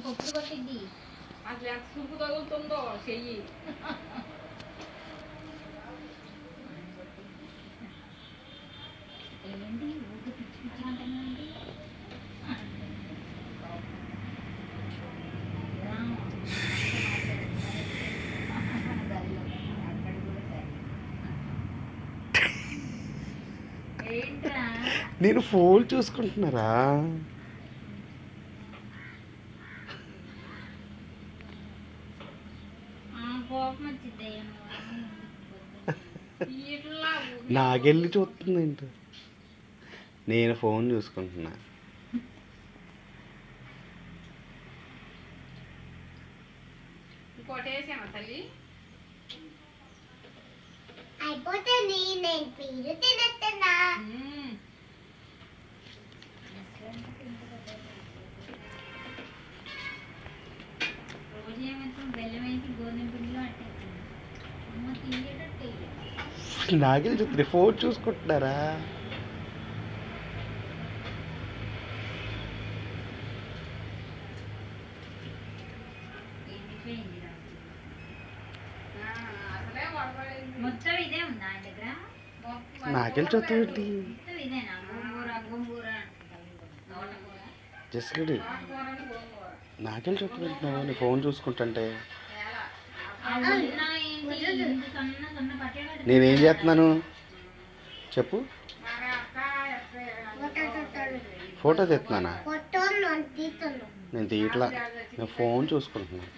కొప్పుడు కొట్టింది అసలు ఎంత సురుకు తగులుతుందో చెయ్యి. ఏంటి ఊరికి పిచ్చి పిచ్చి అంటున్నాండి. ఏంట్రా నేను ఫోన్ చూసుకుంటున్నారా? కోపం వచ్చింది. ఇట్లా నాకెళ్ళి చూస్తుంది ఏంటి? నేను ఫోన్ చూసుకుంటున్నా. ఇంకోటి వేసామా తల్లి? అయిపోతే నేను పీరు తినేస్తున్నా. రోజు ఏమైతే బెల్లం వేసి గోధుమ పిండిలో అట్టేస్తుంది. అమ్మ తీయటట్టే నాకెళ్ళి చూస్తుంది. ఫోన్ చూసుకుంటున్నారా? అసలే వడబడింది. మొత్తం ఇదే ఉందా ఆయన దగ్గర? నాకెళ్ళి చూస్తుంది. మొత్తం ఇదేనా? గోంగూర గోంగూర తోటకూర జస్గడి కూరని గోంగూర. నాకెళ్ళి చూస్తుంటున్నావు నీ ఫోన్ చూసుకుంటుంటే? ఎలా? ఆ ఉన్నా ఏంటి ఇంత సన్న సన్న పట్టేవాడు. నేనేం చేస్తున్నాను చెప్పు? మరి అక్క ఫోటో తెస్తున్నానా? ఫోటో తీస్తున్నాను. నేను తీయట్లా, నేను ఫోన్ చూసుకుంటున్నాను.